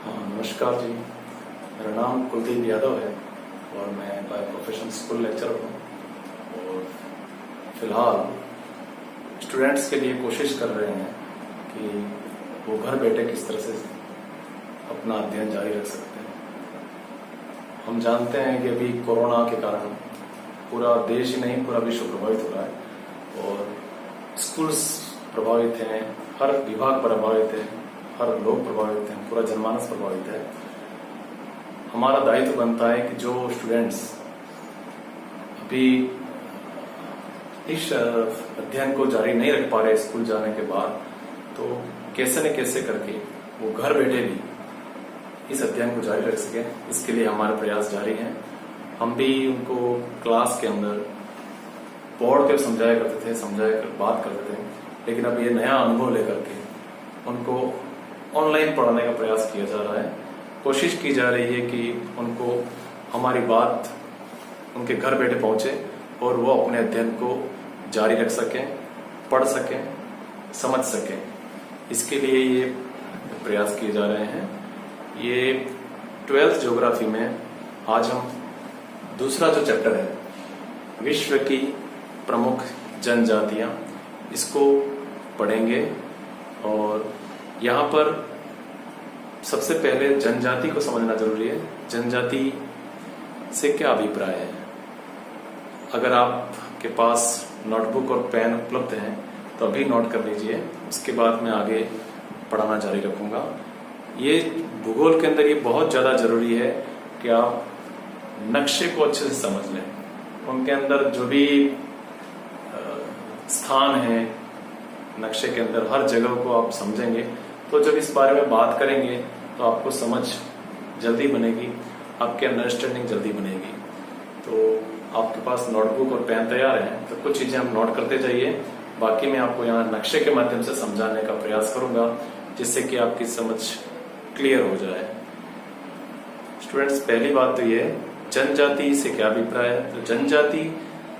हाँ, नमस्कार जी। मेरा नाम कुलदीप यादव है और मैं बाय प्रोफेशन स्कूल लेक्चरर हूँ और फिलहाल स्टूडेंट्स के लिए कोशिश कर रहे हैं कि वो घर बैठे किस तरह से अपना अध्ययन जारी रख सकते हैं। हम जानते हैं कि अभी कोरोना के कारण पूरा देश ही नहीं पूरा विश्व प्रभावित हो रहा है और स्कूल्स प्रभावित हैं, हर विभाग प्रभावित है, हर लोग प्रभावित हैं, पूरा जनमानस प्रभावित है। हमारा दायित्व बनता है कि जो स्टूडेंट्स अभी इस अध्ययन को जारी नहीं रख पा रहे स्कूल जाने के बाद, तो कैसे न कैसे करके वो घर बैठे भी इस अध्ययन को जारी रख सके, इसके लिए हमारे प्रयास जारी हैं। हम भी उनको क्लास के अंदर बोर्ड पे समझाया करते थे, समझाया कर बात करते थे, लेकिन अब ये नया अनुभव लेकर के उनको ऑनलाइन पढ़ाने का प्रयास किया जा रहा है। कोशिश की जा रही है कि उनको हमारी बात उनके घर बैठे पहुंचे और वो अपने अध्ययन को जारी रख सकें, पढ़ सकें, समझ सकें। इसके लिए ये प्रयास किए जा रहे हैं। ये 12th ज्योग्राफी में आज हम दूसरा जो चैप्टर है, विश्व की प्रमुख जनजातियां, इसको पढ़ेंगे। और यहाँ पर सबसे पहले जनजाति को समझना जरूरी है। जनजाति से क्या अभिप्राय है? अगर आपके पास नोटबुक और पेन उपलब्ध हैं तो अभी नोट कर लीजिए, उसके बाद मैं आगे पढ़ाना जारी रखूंगा। ये भूगोल के अंदर ये बहुत ज्यादा जरूरी है कि आप नक्शे को अच्छे से समझ लें। उनके अंदर जो भी स्थान है नक्शे के अंदर, हर जगह को आप समझेंगे तो जब इस बारे में बात करेंगे तो आपको समझ जल्दी बनेगी, आपकी अंडरस्टैंडिंग जल्दी बनेगी। तो आपके पास नोटबुक और पेन तैयार है तो कुछ चीजें हम नोट करते जाइए, बाकी मैं आपको यहाँ नक्शे के माध्यम से समझाने का प्रयास करूंगा जिससे कि आपकी समझ क्लियर हो जाए। स्टूडेंट्स, पहली बात तो ये जनजाति से क्या अभिप्राय है। तो जनजाति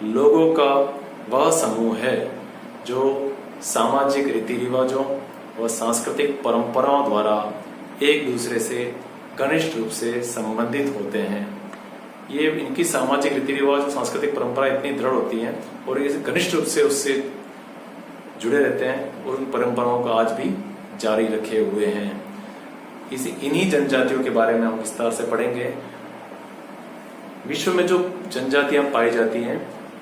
लोगों का वह समूह है जो सामाजिक रीति रिवाजों व सांस्कृतिक परंपराओं द्वारा एक दूसरे से घनिष्ठ रूप से संबंधित होते हैं। ये इनकी सामाजिक रीति रिवाज और सांस्कृतिक परंपरा इतनी दृढ़ होती हैं और ये घनिष्ठ रूप से उससे जुड़े रहते हैं और उन परंपराओं को आज भी जारी रखे हुए हैं। इन्हीं जनजातियों के बारे में हम विस्तार से पढ़ेंगे। विश्व में जो जनजातियां पाई जाती हैं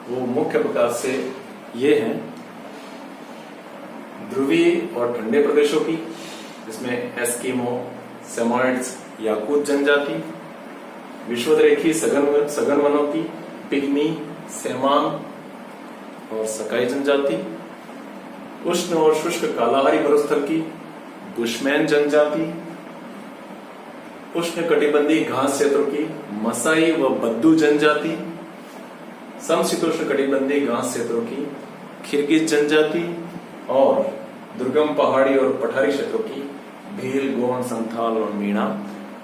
वो मुख्य प्रकार से ये हैं: ध्रुवीय और ठंडे प्रदेशों की, जिसमें एस्किमो, सेमॉइड्स, याकूत जनजाति, विषुवतरेखी सघन वनों की, पिग्मी, सेमान और सकाई जनजाति, उष्ण और शुष्क कालाहारी मरुस्थल की बुशमैन जनजाति, उष्ण कटिबंधीय घास क्षेत्रों की मसाई व बद्दू जनजाति, समशीतोष्ण कटिबंधीय घास क्षेत्रों की खिरगिज जनजाति और दुर्गम पहाड़ी और पठारी क्षेत्रों की भील, गोंड, संथाल और मीणा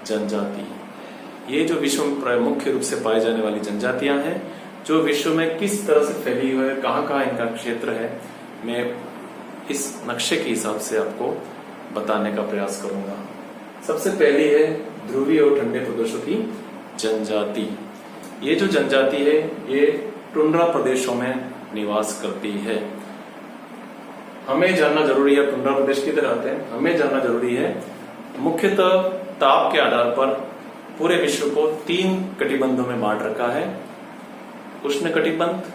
जनजाति। ये जो विश्व में मुख्य रूप से पाई जाने वाली जनजातियां हैं, जो विश्व में किस तरह से फैली हुई है, कहाँ कहाँ इनका क्षेत्र है, मैं इस नक्शे के हिसाब से आपको बताने का प्रयास करूंगा। सबसे पहली है ध्रुवीय और ठंडे प्रदेशों की जनजाति। ये जो जनजाति है ये टुंड्रा प्रदेशों में निवास करती है। हमें जानना जरूरी है, टुंड्रा प्रदेश किधर आते हैं, हमें जानना जरूरी है। मुख्यतः ताप के आधार पर पूरे विश्व को 3 कटिबंधों में बांट रखा है: उष्ण कटिबंध,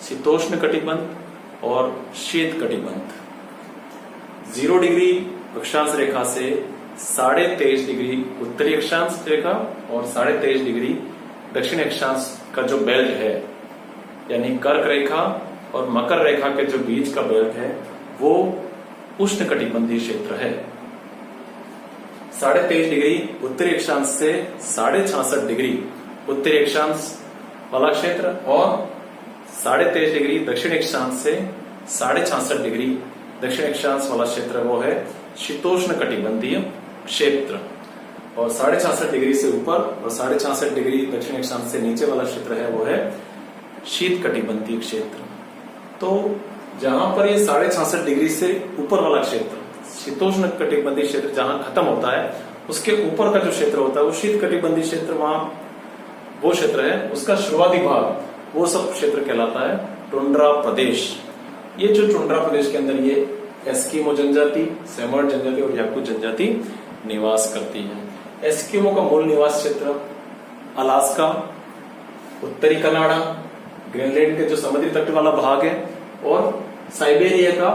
शीतोष्ण कटिबंध और शीत कटिबंध। 0 डिग्री अक्षांश रेखा से 23.5 डिग्री उत्तरी अक्षांश रेखा और 23.5 डिग्री दक्षिण अक्षांश का जो बेल्ट है, यानी कर्क रेखा और मकर रेखा के जो बीच का बेल्ट है, वो उष्ण कटिबंधीय क्षेत्र है। 23.5 डिग्री उत्तरी अक्षांश से 66.5 डिग्री उत्तरी अक्षांश वाला क्षेत्र और 23.5 डिग्री दक्षिण अक्षांश से 66.5 डिग्री दक्षिण अक्षांश वाला क्षेत्र वो है शीतोष्ण कटिबंधीय क्षेत्र। और 66.5 डिग्री से ऊपर और 66.5 डिग्री दक्षिण अक्षांश से नीचे वाला क्षेत्र है वो है शीत कटिबंधीय क्षेत्र। तो जहां पर ये 66.5 डिग्री से ऊपर वाला क्षेत्र शीतोष्ण कटिबंधीय क्षेत्र जहां खत्म होता है, उसके ऊपर का जो क्षेत्र होता है वो शीत कटिबंधीय क्षेत्र, वहां वो क्षेत्र है, उसका शुरुआती भाग वो सब क्षेत्र कहलाता है टुंड्रा प्रदेश। ये जो टुंड्रा प्रदेश के अंदर ये एस्किमो जनजाति, सेमोयड जनजाति और याकूत जनजाति निवास करती है। एस्किमो का मूल निवास क्षेत्र अलास्का, उत्तरी कनाडा, ग्रीनलैंड के जो समुद्री तट वाला भाग है और साइबेरिया का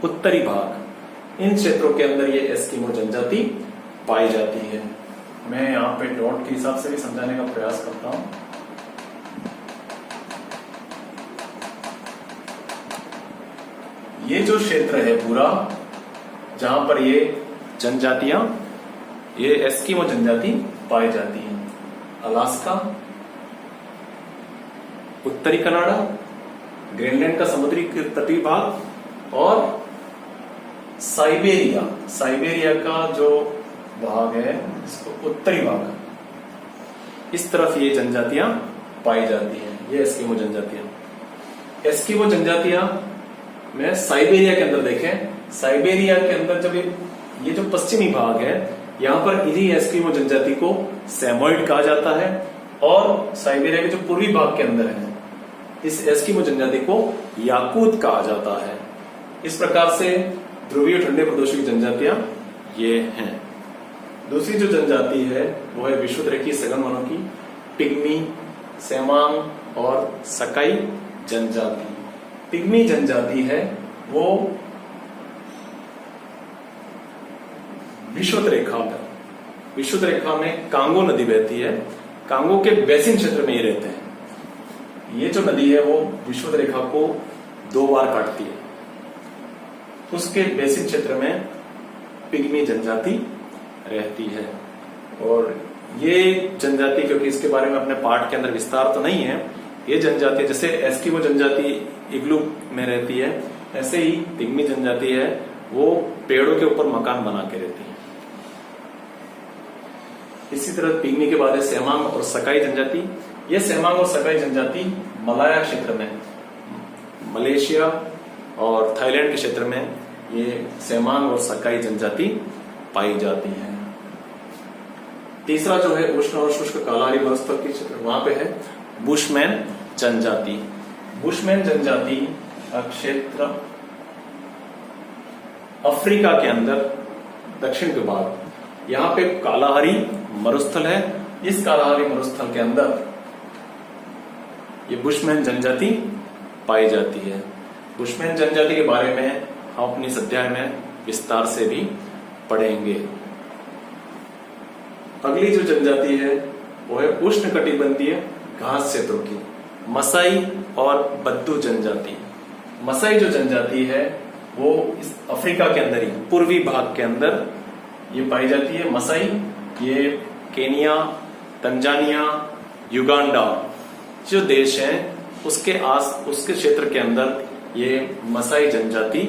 उत्तरी भाग, इन क्षेत्रों के अंदर ये एस्किमो जनजाति पाई जाती है। मैं यहाँ पे डॉट के हिसाब से भी समझाने का प्रयास करता हूं। ये जो क्षेत्र है पूरा, जहां पर ये जनजातियां, ये एस्किमो जनजाति पाई जाती है, अलास्का, उत्तरी कनाडा, ग्रीनलैंड का समुद्री तटीय भाग और साइबेरिया, साइबेरिया का जो भाग है इसको उत्तरी भाग, इस तरफ ये जनजातियां पाई जाती हैं, ये एस्किमो जनजातियां। एस्किमो जनजातियां में साइबेरिया के अंदर देखें, साइबेरिया के अंदर जब ये जो पश्चिमी भाग है, यहां पर इन्हीं एस्किमो जनजाति को सेमोइड कहा जाता है और साइबेरिया के जो पूर्वी भाग के अंदर है इस एस्किमो जनजाति को याकूत कहा जाता है। इस प्रकार से ध्रुवीय ठंडे प्रदेशों की जनजातियां ये हैं। दूसरी जो जनजाति है वो है विषुवतरेखीय सघन वनों की पिग्मी, सेमांग और सकाई जनजाति। पिग्मी जनजाति है वो विषुवत रेखा में कांगो नदी बहती है, कांगो के बेसिन क्षेत्र में ये रहते हैं। ये जो नदी है वो विषुवत रेखा को 2 बार काटती है, उसके बेसिन क्षेत्र में पिग्मी जनजाति रहती है। और ये जनजाति, क्योंकि इसके बारे में अपने पाठ के अंदर विस्तार तो नहीं है, ये जनजाति जैसे एस्किमो जनजाति इग्लू में रहती है, ऐसे ही पिग्मी जनजाति है वो पेड़ों के ऊपर मकान बना के रहती है। इसी तरह पिग्मी के बाद है सेमांग और सकाई जनजाति। ये सेमांग और सकाई जनजाति मलाया क्षेत्र में, मलेशिया और थाईलैंड के क्षेत्र में ये सेमांग और सकाई जनजाति पाई जाती है। तीसरा जो है उष्ण और शुष्क कालाहारी मरुस्थल के क्षेत्र, वहां पे है बुशमैन जनजाति। बुशमैन जनजाति का क्षेत्र अफ्रीका के अंदर दक्षिण के भाग, यहाँ पे कालाहारी मरुस्थल है। इस कालाहारी मरुस्थल के अंदर ये बुशमैन जनजाति पाई जाती है। बुशमैन जनजाति के बारे में हम अपनी इस अध्याय में विस्तार से भी पढ़ेंगे। अगली जो जनजाति है वो है उष्ण कटिबंधीय घास क्षेत्रों की मसाई और बद्दू जनजाति। मसाई जो जनजाति है वो इस अफ्रीका के अंदर ही पूर्वी भाग के अंदर ये पाई जाती है। मसाई ये केनिया, तंजानिया, युगांडा जो देश हैं उसके क्षेत्र के अंदर ये मसाई जनजाति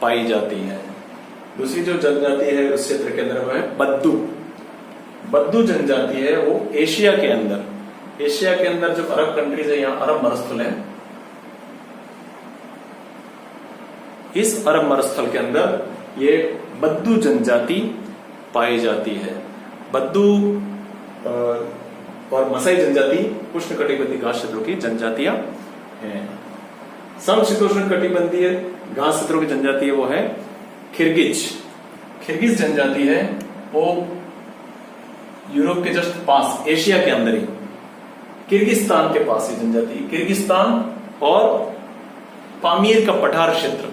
पाई जाती है। दूसरी जो जनजाति है उस क्षेत्र के अंदर वो है बद्दू। बद्दू जनजाति है वो एशिया के अंदर जो अरब कंट्रीज है, यहाँ अरब मरुस्थल है, इस अरब मरुस्थल के अंदर ये बद्दू जनजाति पाई जाती है। बद्दू और मसाई जनजाति उष्ण कटिबंधीय घास क्षेत्रों की जनजातियां हैं। समशीतोष्ण कटिबंधीय घास क्षेत्रों की जनजाति है वो है खिरगिज जनजाति है वो यूरोप के जस्ट पास, एशिया के अंदर ही किर्गिस्तान के पास ही जनजाति, किर्गिस्तान और पामीर का पठार क्षेत्र,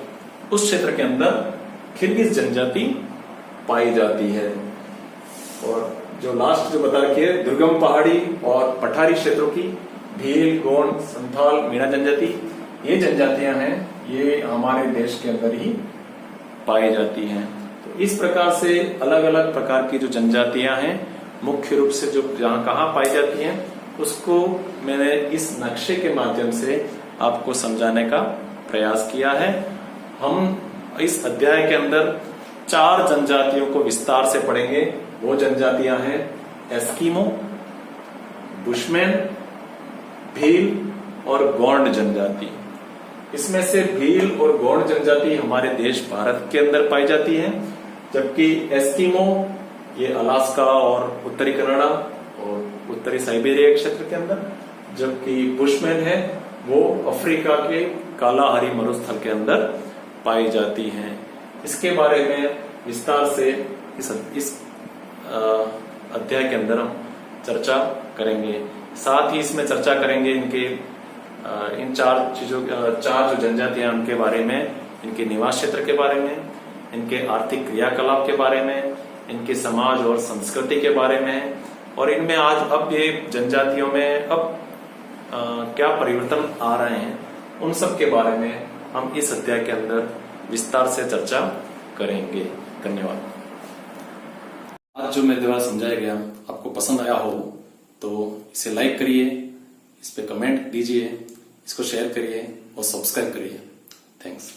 उस क्षेत्र के अंदर खिरगिज जनजाति पाई जाती है। और जो लास्ट जो बता रखी है दुर्गम पहाड़ी और पठारी क्षेत्रों की भील, गोंड, संथाल, मीणा जनजाति, ये जनजातियां हैं ये हमारे देश के अंदर ही पाई जाती हैं। तो इस प्रकार से अलग अलग प्रकार की जो जनजातियां हैं मुख्य रूप से जो जहां कहां पाई जाती हैं उसको मैंने इस नक्शे के माध्यम से आपको समझाने का प्रयास किया है। हम इस अध्याय के अंदर 4 जनजातियों को विस्तार से पढ़ेंगे। वो जनजातियां हैं एस्किमो, बुशमैन, भील और गोंड जनजाति। इसमें से भील और गोंड जनजाति हमारे देश भारत के अंदर पाई जाती है, जबकि एस्किमो ये अलास्का और उत्तरी कनाडा और उत्तरी साइबेरिया क्षेत्र के अंदर, जबकि बुशमैन है वो अफ्रीका के कालाहारी मरुस्थल के अंदर पाई जाती हैं। इसके बारे में विस्तार से इस अध्याय के अंदर हम चर्चा करेंगे। साथ ही इसमें चर्चा करेंगे इन चार जो जनजातियां उनके बारे में, इनके निवास क्षेत्र के बारे में, इनके आर्थिक क्रियाकलाप के बारे में, इनके समाज और संस्कृति के बारे में, और इनमें आज अब ये जनजातियों में अब क्या परिवर्तन आ रहे हैं, उन सब के बारे में हम इस अध्याय के अंदर विस्तार से चर्चा करेंगे। धन्यवाद। आज जो मेरे द्वारा समझाया गया आपको पसंद आया हो तो इसे लाइक करिए, इस पे कमेंट दीजिए, इसको शेयर करिए और सब्सक्राइब करिए। थैंक्स।